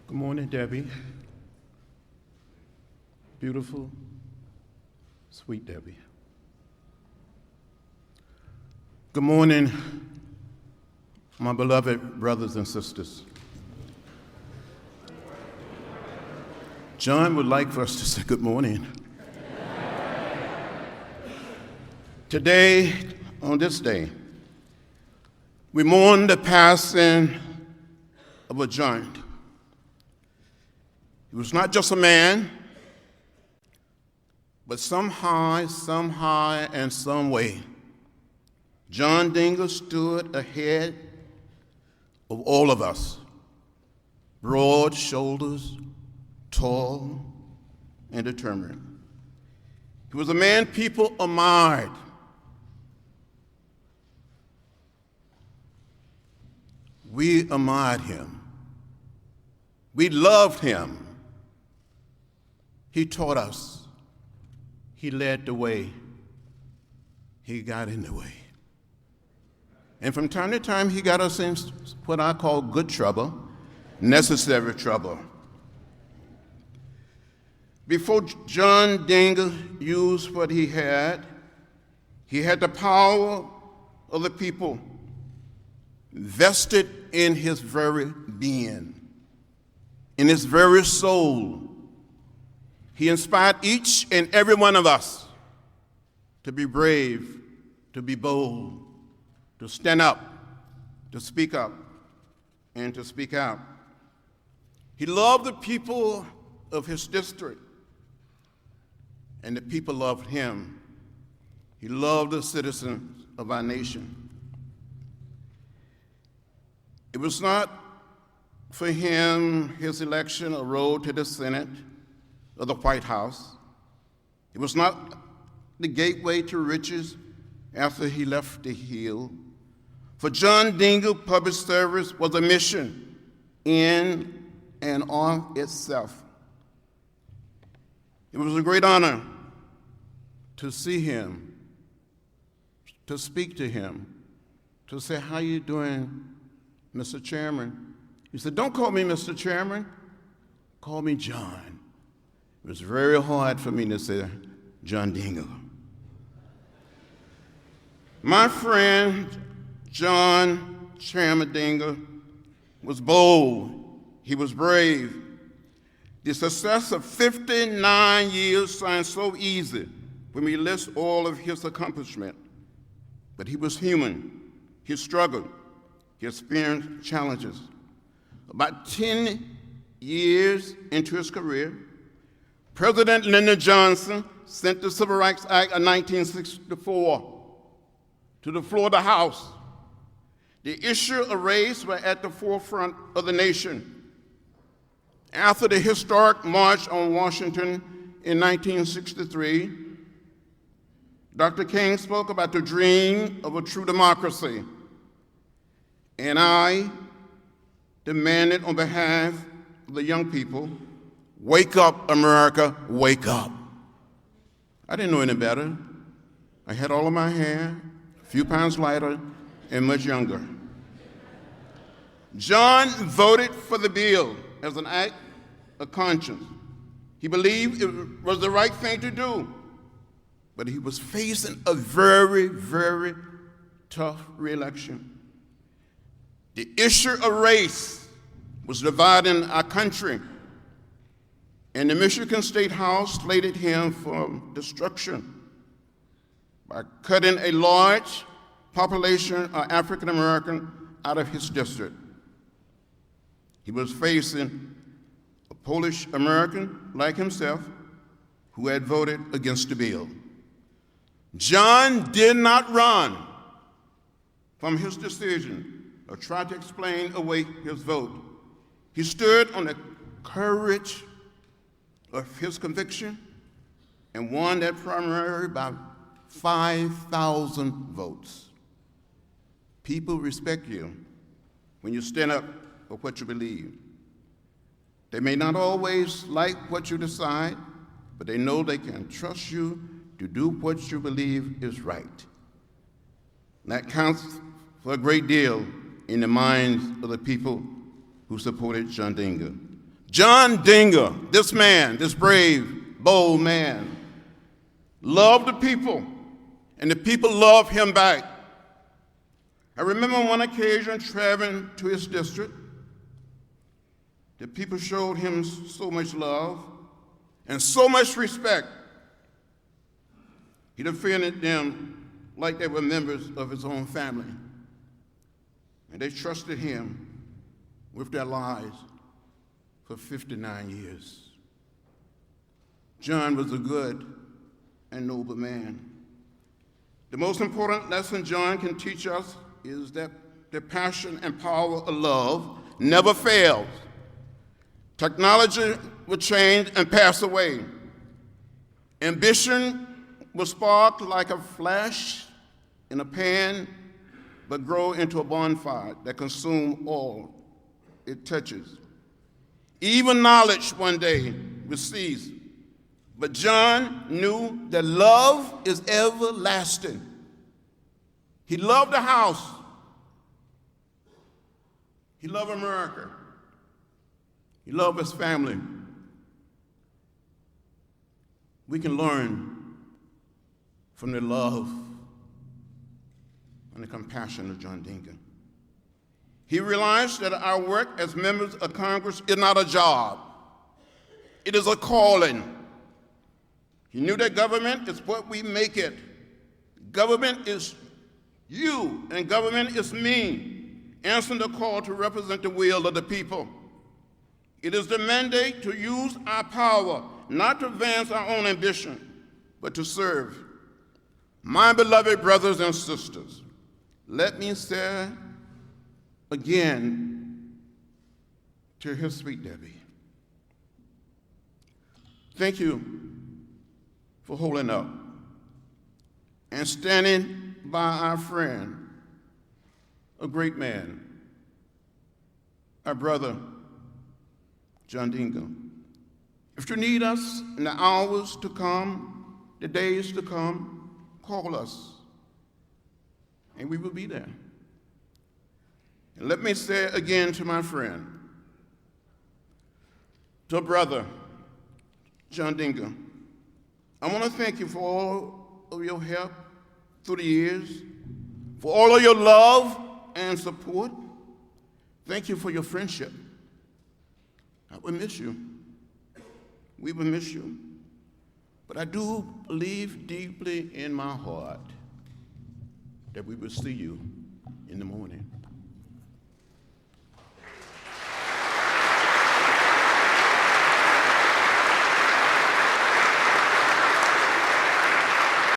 Good morning, Debbie. Beautiful, sweet Debbie. Good morning, my beloved brothers and sisters. John would like for us to say good morning. Today, on this day, we mourn the passing of a giant. He was not just a man, but somehow, and some way, John Dingell stood ahead of all of us, broad shoulders, tall, and determined. He was a man people admired. We admired him. We loved him. He taught us. He led the way. He got in the way. And from time to time, he got us in what I call good trouble, necessary trouble. Before John Dingell used what he had the power of the people vested in his very being, in his very soul. He inspired each and every one of us to be brave, to be bold, to stand up, and to speak out. He loved the people of his district, and the people loved him. He loved the citizens of our nation. It was not for him, his election, a road to the Senate or the White House. It was not the gateway to riches after he left the Hill. For John Dingell, public service was a mission in and on itself. It was a great honor to see him, to speak to him, to say, "How you doing, Mr. Chairman?" He said, "Don't call me Mr. Chairman, call me John." It was very hard for me to say John Dingell. My friend, John Chairman Dingell, was bold. He was brave. The success of 59 years sounds so easy when we list all of his accomplishments. But he was human. He struggled. He experienced challenges. About 10 years into his career, President Lyndon Johnson sent the Civil Rights Act of 1964 to the floor of the House. The issue of race was at the forefront of the nation. After the historic March on Washington in 1963, Dr. King spoke about the dream of a true democracy. And I demanded on behalf of the young people, wake up, America, wake up. I didn't know any better. I had all of my hair, a few pounds lighter, and much younger. John voted for the bill as an act of conscience. He believed it was the right thing to do, but he was facing a very, very tough re-election. The issue of race was dividing our country, and the Michigan State House slated him for destruction by cutting a large population of African American out of his district. He was facing a Polish American like himself who had voted against the bill. John did not run from his decision or try to explain away his vote. He stood on the courage of his conviction and won that primary by 5,000 votes. People respect you when you stand up for what you believe. They may not always like what you decide, but they know they can trust you to do what you believe is right. And that counts for a great deal in the minds of the people who supported John Dingell. John Dingell, this man, this brave, bold man, loved the people, and the people loved him back. I remember on one occasion traveling to his district. The people showed him so much love and so much respect. He defended them like they were members of his own family. And they trusted him with their lives for 59 years. John was a good and noble man. The most important lesson John can teach us is that the passion and power of love never fails. Technology will change and pass away. Ambition will spark like a flash in a pan, but grow into a bonfire that consumes all it touches. Even knowledge one day will cease. But John knew that love is everlasting. He loved the house. He loved America. He loved his family. We can learn from the love and the compassion of John Dingell. He realized that our work as members of Congress is not a job. It is a calling. He knew that government is what we make it. Government is you, and government is me, answering the call to represent the will of the people. It is the mandate to use our power, not to advance our own ambition, but to serve. My beloved brothers and sisters, let me say again to his sweet Debbie, thank you for holding up and standing by our friend, a great man, our brother, John Dingell. If you need us in the hours to come, the days to come, call us, and we will be there. And let me say again to my friend, to brother, John Dingell, I want to thank you for all of your help through the years, for all of your love and support. Thank you for your friendship. I will miss you. We will miss you. But I do believe deeply in my heart that we will see you in the morning.